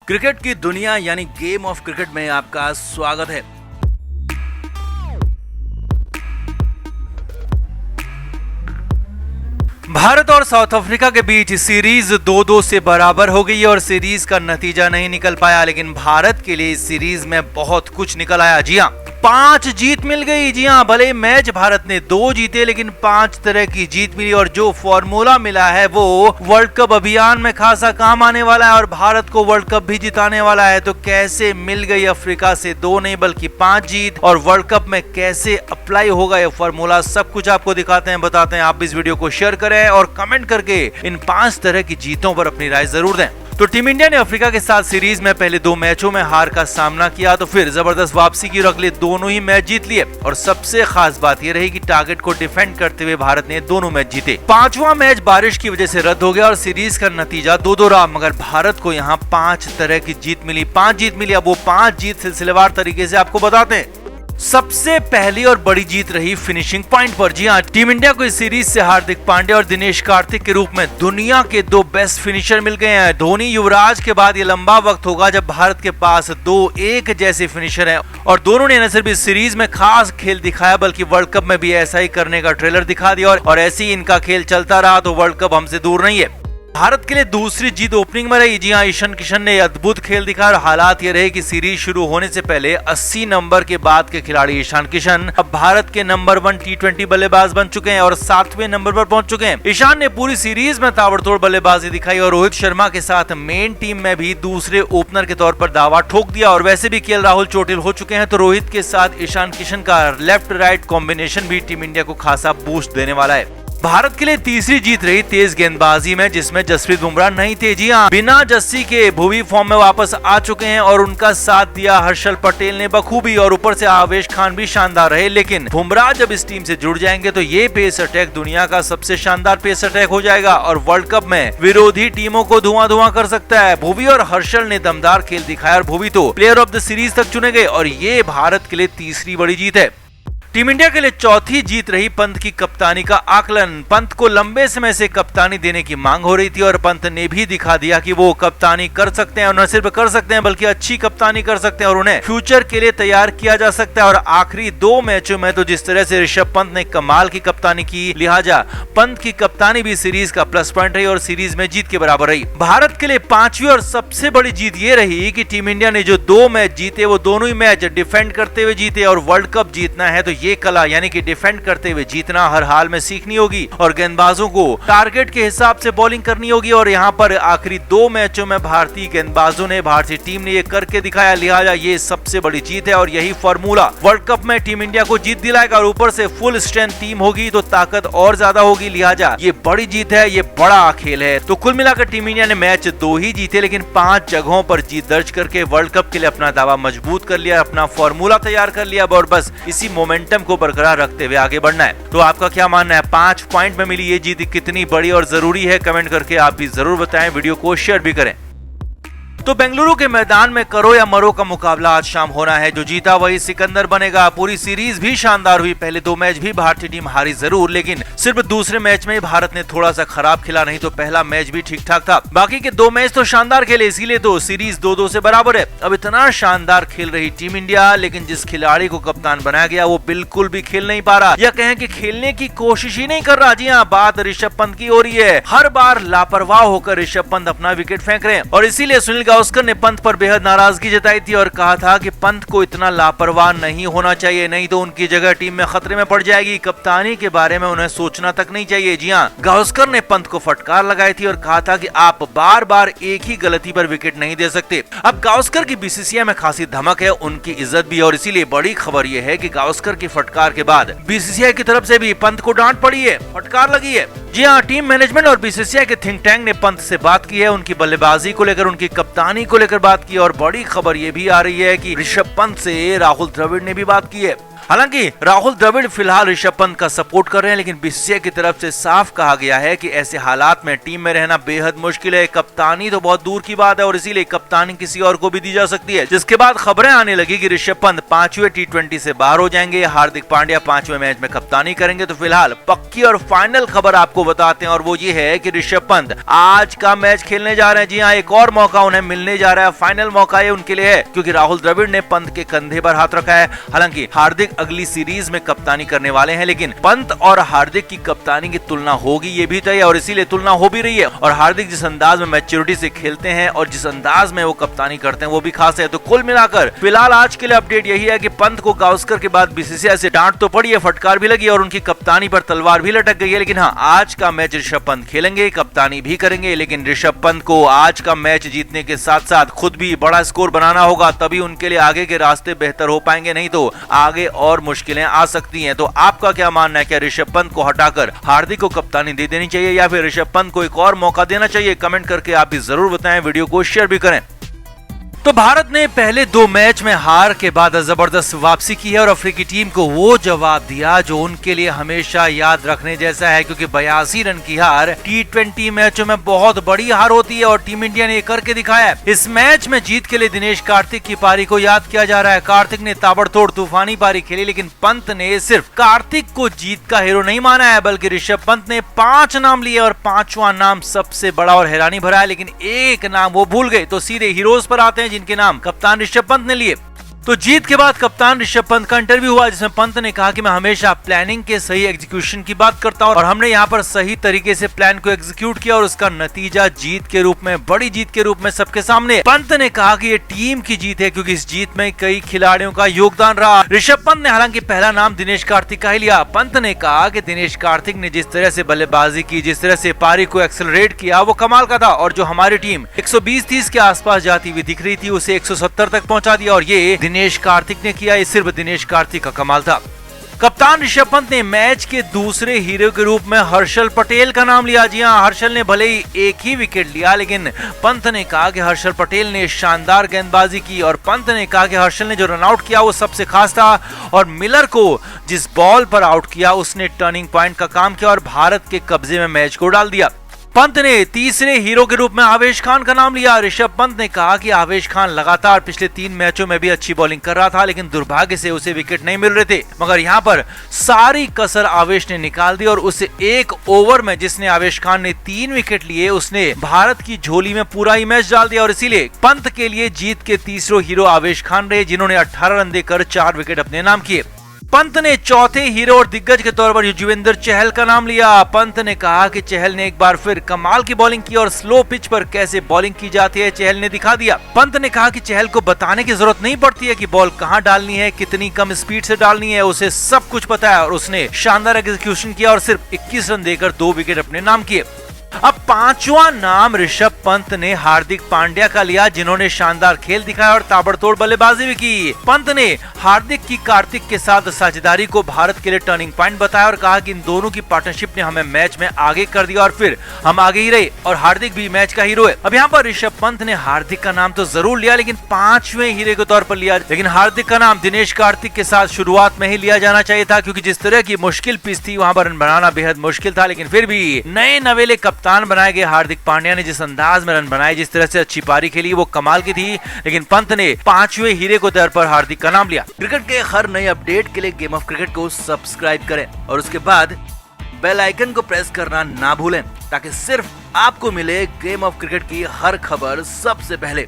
Cricket की दुनिया यानी गेम ऑफ क्रिकेट में आपका स्वागत है। भारत और साउथ अफ्रीका के बीच सीरीज 2-2 से बराबर हो गई और सीरीज का नतीजा नहीं निकल पाया, लेकिन भारत के लिए इस सीरीज में बहुत कुछ निकल आया। जी हाँ, 5 जीत मिल गई। जी हाँ, भले मैच भारत ने 2 जीते, लेकिन 5 तरह की जीत मिली और जो फॉर्मूला मिला है वो वर्ल्ड कप अभियान में खासा काम आने वाला है और भारत को वर्ल्ड कप भी जिताने वाला है। तो कैसे मिल गई अफ्रीका से 2 नहीं बल्कि 5 जीत और वर्ल्ड कप में कैसे अप्लाई होगा ये फॉर्मूला, सब कुछ आपको दिखाते हैं, बताते हैं। आप इस वीडियो को शेयर करें और कमेंट करके इन 5 तरह की जीतों पर अपनी राय जरूर दें। तो टीम इंडिया ने अफ्रीका के साथ सीरीज में पहले 2 मैचों में हार का सामना किया, तो फिर जबरदस्त वापसी की और अगले दोनों ही मैच जीत लिए। और सबसे खास बात यह रही कि टारगेट को डिफेंड करते हुए भारत ने दोनों मैच जीते। 5वां मैच बारिश की वजह से रद्द हो गया और सीरीज का नतीजा 2-2 रहा, मगर भारत को यहाँ 5 तरह की जीत मिली। 5 जीत मिली। अब वो 5 जीत सिलसिलेवार तरीके से आपको बताते हैं। सबसे पहली और बड़ी जीत रही फिनिशिंग पॉइंट पर। जी हाँ, टीम इंडिया को इस सीरीज से हार्दिक पांड्या और दिनेश कार्तिक के रूप में दुनिया के 2 बेस्ट फिनिशर मिल गए हैं। धोनी युवराज के बाद ये लंबा वक्त होगा जब भारत के पास 2 एक जैसे फिनिशर हैं और दोनों ने न सिर्फ इस सीरीज में खास खेल दिखाया बल्कि वर्ल्ड कप में भी ऐसा ही करने का ट्रेलर दिखा दिया और ऐसे ही इनका खेल चलता रहा तो वर्ल्ड कप हमसे दूर नहीं है। भारत के लिए दूसरी जीत ओपनिंग में रही। जी हाँ, ईशान किशन ने अद्भुत खेल दिखाया और हालात ये रहे कि सीरीज शुरू होने से पहले 80 नंबर के बाद के खिलाड़ी ईशान किशन अब भारत के नंबर 1 T20 बल्लेबाज बन चुके हैं और 7वें नंबर पर पहुंच चुके हैं। ईशान ने पूरी सीरीज में ताबड़तोड़ बल्लेबाजी दिखाई और रोहित शर्मा के साथ मेन टीम में भी दूसरे ओपनर के तौर पर दावा ठोक दिया। और वैसे भी केएल राहुल चोटिल हो चुके हैं, तो रोहित के साथ ईशान किशन का लेफ्ट राइट कॉम्बिनेशन भी टीम इंडिया को खासा बूस्ट देने वाला है। भारत के लिए तीसरी जीत रही तेज गेंदबाजी में, जिसमें जसप्रीत बुमराह नहीं थे। जी हाँ, बिना जस्सी के भुवी फॉर्म में वापस आ चुके हैं और उनका साथ दिया हर्षल पटेल ने बखूबी और ऊपर से आवेश खान भी शानदार रहे। लेकिन बुमराह जब इस टीम से जुड़ जाएंगे तो ये पेस अटैक दुनिया का सबसे शानदार पेस अटैक हो जाएगा और वर्ल्ड कप में विरोधी टीमों को धुआं कर सकता है। भुवी और हर्षल ने दमदार खेल दिखाया और भुवी तो प्लेयर ऑफ द सीरीज तक चुने गए और ये भारत के लिए तीसरी बड़ी जीत है। टीम इंडिया के लिए चौथी जीत रही पंत की कप्तानी का आकलन। पंत को लंबे समय से कप्तानी देने की मांग हो रही थी और पंत ने भी दिखा दिया कि वो कप्तानी कर सकते हैं और न सिर्फ कर सकते हैं बल्कि अच्छी कप्तानी कर सकते हैं और उन्हें फ्यूचर के लिए तैयार किया जा सकता है। और आखिरी 2 मैचों में तो जिस तरह से ऋषभ पंत ने कमाल की कप्तानी की, लिहाजा पंत की कप्तानी भी सीरीज का प्लस पॉइंट रही और सीरीज में जीत के बराबर रही। भारत के लिए 5वीं और सबसे बड़ी जीत ये रही कि टीम इंडिया ने जो 2 मैच जीते वो दोनों ही मैच डिफेंड करते हुए जीते और वर्ल्ड कप जीतना है तो ये कला यानी कि डिफेंड करते हुए जीतना हर हाल में सीखनी होगी और गेंदबाजों को टारगेट के हिसाब से बॉलिंग करनी होगी। और यहाँ पर आखिरी 2 मैचों में भारतीय गेंदबाजों ने, भारतीय टीम ने ये करके दिखाया, लिहाजा ये सबसे बड़ी जीत है और यही फॉर्मूला वर्ल्ड कप में टीम इंडिया को जीत दिलाएगा। और ऊपर से फुल स्ट्रेंथ टीम होगी तो ताकत और ज्यादा होगी, लिहाजा ये बड़ी जीत है, ये बड़ा खेल है। तो कुल मिलाकर टीम इंडिया ने मैच 2 ही जीते लेकिन 5 जगहों पर जीत दर्ज करके वर्ल्ड कप के लिए अपना दावा मजबूत कर लिया, अपना फॉर्मूला तैयार कर लिया और बस इसी मोमेंटम को बरकरार रखते हुए आगे बढ़ना है। तो आपका क्या मानना है, 5 पॉइंट में मिली ये जीत कितनी बड़ी और जरूरी है? कमेंट करके आप भी जरूर बताएं, वीडियो को शेयर भी करें। तो बेंगलुरु के मैदान में करो या मरो का मुकाबला आज शाम होना है। जो जीता वही सिकंदर बनेगा। पूरी सीरीज भी शानदार हुई। पहले 2 मैच भी भारतीय टीम हारी जरूर, लेकिन सिर्फ दूसरे मैच में भारत ने थोड़ा सा खराब खेला, नहीं तो पहला मैच भी ठीक ठाक था। बाकी के 2 मैच तो शानदार खेले, इसीलिए तो सीरीज 2-2 से बराबर है। अब इतना शानदार खेल रही टीम इंडिया, लेकिन जिस खिलाड़ी को कप्तान बनाया गया वो बिल्कुल भी खेल नहीं पा रहा, या कहें कि खेलने की कोशिश ही नहीं कर रहा। जी हाँ, बात ऋषभ पंत की हो रही है। हर बार लापरवाह होकर ऋषभ पंत अपना विकेट फेंक रहे हैं और इसीलिए सुनील गावस्कर ने पंत पर बेहद नाराजगी जताई थी और कहा था कि पंत को इतना लापरवाह नहीं होना चाहिए, नहीं तो उनकी जगह टीम में खतरे में पड़ जाएगी। कप्तानी के बारे में उन्हें सोचना तक नहीं चाहिए। जी हाँ, गावस्कर ने पंत को फटकार लगाई थी और कहा था कि आप बार बार एक ही गलती पर विकेट नहीं दे सकते। अब गावस्कर की बीसीसीआई में खासी धमक है, उनकी इज्जत भी, और इसीलिए बड़ी खबर यह है कि गावस्कर की फटकार के बाद बीसीसीआई की तरफ से भी पंत को डांट पड़ी है, फटकार लगी है। जी हाँ, टीम मैनेजमेंट और बीसीसीआई के थिंक टैंक ने पंत से बात की है, उनकी बल्लेबाजी को लेकर, उनकी कप्तानी को लेकर बात की और बड़ी खबर ये भी आ रही है कि ऋषभ पंत से राहुल द्रविड़ ने भी बात की है। हालांकि राहुल द्रविड़ फिलहाल ऋषभ पंत का सपोर्ट कर रहे हैं, लेकिन बीसीसीआई की तरफ से साफ कहा गया है कि ऐसे हालात में टीम में रहना बेहद मुश्किल है। कप्तानी तो बहुत दूर की बात है और इसीलिए कप्तानी किसी और को भी दी जा सकती है, जिसके बाद खबरें आने लगी कि ऋषभ पंत 5वें T20 से बाहर हो जाएंगे, हार्दिक पांड्या 5वें मैच में कप्तानी करेंगे। तो फिलहाल पक्की और फाइनल खबर आपको बताते हैं और वो ये है कि ऋषभ पंत आज का मैच खेलने जा रहे हैं। जी हाँ, एक और मौका उन्हें मिलने जा रहा है, फाइनल मौका ये उनके लिए है, क्योंकि राहुल द्रविड़ ने पंत के कंधे पर हाथ रखा है। हालांकि हार्दिक अगली सीरीज में कप्तानी करने वाले हैं, लेकिन पंत और हार्दिक की कप्तानी की तुलना होगी ये भी तय है और इसीलिए तुलना हो भी रही है। और हार्दिक जिस अंदाज में मैच्योरिटी से खेलते हैं और जिस अंदाज में वो कप्तानी करते हैं वो भी खास है। तो कुल मिलाकर फिलहाल आज के लिए अपडेट यही है कि पंत को गावस्कर के बाद बीसीसीआई से डांट तो पड़ी है, फटकार भी लगी और उनकी कप्तानी पर तलवार भी लटक गई है। लेकिन हाँ, आज का मैच ऋषभ पंत खेलेंगे, कप्तानी भी करेंगे, लेकिन ऋषभ पंत को आज का मैच जीतने के साथ साथ खुद भी बड़ा स्कोर बनाना होगा, तभी उनके लिए आगे के रास्ते बेहतर हो पाएंगे, नहीं तो आगे और मुश्किलें आ सकती हैं। तो आपका क्या मानना है, क्या ऋषभ पंत को हटाकर हार्दिक को कप्तानी दे देनी चाहिए या फिर ऋषभ पंत को एक और मौका देना चाहिए? कमेंट करके आप भी जरूर बताएं, वीडियो को शेयर भी करें। तो भारत ने पहले 2 मैच में हार के बाद जबरदस्त वापसी की है और अफ्रीकी टीम को वो जवाब दिया जो उनके लिए हमेशा याद रखने जैसा है, क्योंकि 82 रन की हार T20 मैचों में बहुत बड़ी हार होती है और टीम इंडिया ने करके दिखाया है। इस मैच में जीत के लिए दिनेश कार्तिक की पारी को याद किया जा रहा है। कार्तिक ने ताबड़तोड़ तूफानी पारी खेली, लेकिन पंत ने सिर्फ कार्तिक को जीत का हीरो नहीं माना है, बल्कि ऋषभ पंत ने 5 नाम लिए और 5वां नाम सबसे बड़ा और हैरानी भरा है, लेकिन एक नाम वो भूल गए। तो सीधे हीरोज पर आते हैं जिनके नाम कप्तान ऋषभ पंत ने लिए। तो जीत के बाद कप्तान ऋषभ पंत का इंटरव्यू हुआ, जिसमें पंत ने कहा कि मैं हमेशा प्लानिंग के सही एग्जीक्यूशन की बात करता हूं और हमने यहां पर सही तरीके से प्लान को एग्जीक्यूट किया और उसका नतीजा जीत के रूप में, बड़ी जीत के रूप में सबके सामने। पंत ने कहा कि ये टीम की जीत है, क्योंकि इस जीत में कई खिलाड़ियों का योगदान रहा। ऋषभ पंत ने हालांकि पहला नाम दिनेश कार्तिक का ही लिया। पंत ने कहा कि दिनेश कार्तिक ने जिस तरह से बल्लेबाजी की, जिस तरह से पारी को एक्सेलरेट किया, वो कमाल का था और जो हमारी टीम 120-30 के आसपास जाती हुई दिख रही थी उसे 170 तक पहुंचा दिया और ये दिनेश कार्तिक ने किया। ये सिर्फ दिनेश कार्तिक का कमाल था। कप्तान ऋषभ पंत ने मैच के दूसरे हीरो के रूप में हर्षल पटेल का नाम लिया। जी हां, हर्षल ने भले ही एक ही विकेट लिया, लेकिन पंत ने कहा कि हर्षल पटेल ने शानदार गेंदबाजी की और पंत ने कहा कि हर्षल ने जो रनआउट किया वो सबसे खास था और मिलर को जिस बॉल पर आउट किया उसने टर्निंग पॉइंट का काम किया और भारत के कब्जे में मैच को डाल दिया। पंत ने तीसरे हीरो के रूप में आवेश खान का नाम लिया। ऋषभ पंत ने कहा कि आवेश खान लगातार पिछले 3 मैचों में भी अच्छी बॉलिंग कर रहा था, लेकिन दुर्भाग्य से उसे विकेट नहीं मिल रहे थे, मगर यहाँ पर सारी कसर आवेश ने निकाल दी और उसे एक ओवर में जिसने आवेश खान ने 3 विकेट लिए उसने भारत की झोली में पूरा ही मैच डाल दिया और इसीलिए पंत के लिए जीत के तीसरे हीरो आवेश खान रहे, जिन्होंने 18 रन देकर 4 विकेट अपने नाम किए। पंत ने चौथे हीरो और दिग्गज के तौर पर युजवेंद्र चहल का नाम लिया। पंत ने कहा कि चहल ने एक बार फिर कमाल की बॉलिंग की और स्लो पिच पर कैसे बॉलिंग की जाती है चहल ने दिखा दिया। पंत ने कहा कि चहल को बताने की जरूरत नहीं पड़ती है कि बॉल कहां डालनी है, कितनी कम स्पीड से डालनी है, उसे सब कुछ पता है और उसने शानदार एग्जीक्यूशन किया और सिर्फ 21 रन देकर 2 विकेट अपने नाम किए। अब 5वां नाम ऋषभ पंत ने हार्दिक पांड्या का लिया, जिन्होंने शानदार खेल दिखाया और ताबड़तोड़ बल्लेबाजी भी की। पंत ने हार्दिक की कार्तिक के साथ साझेदारी को भारत के लिए टर्निंग पॉइंट बताया और कहा कि इन दोनों की पार्टनरशिप ने हमें मैच में आगे कर दिया और फिर हम आगे ही रहे और हार्दिक भी मैच का हीरो है। अब यहाँ पर ऋषभ पंत ने हार्दिक का नाम तो जरूर लिया, लेकिन 5वें हीरे के तौर पर लिया, लेकिन हार्दिक का नाम दिनेश कार्तिक के साथ शुरुआत में ही लिया जाना चाहिए था, क्योंकि जिस तरह की मुश्किल पिच थी वहां पर रन बनाना बेहद मुश्किल था। लेकिन फिर भी नए नवेले कप्तान बनाए गए हार्दिक पांड्या ने जिस अंदाज में रन बनाए, जिस तरह से अच्छी पारी खेली, वो कमाल की थी। लेकिन पंत ने 5वें हीरे को तौर पर हार्दिक का नाम लिया। क्रिकेट के हर नए अपडेट के लिए गेम ऑफ क्रिकेट को सब्सक्राइब करें और उसके बाद बेल आइकन को प्रेस करना ना भूलें, ताकि सिर्फ आपको मिले गेम ऑफ क्रिकेट की हर खबर सबसे पहले।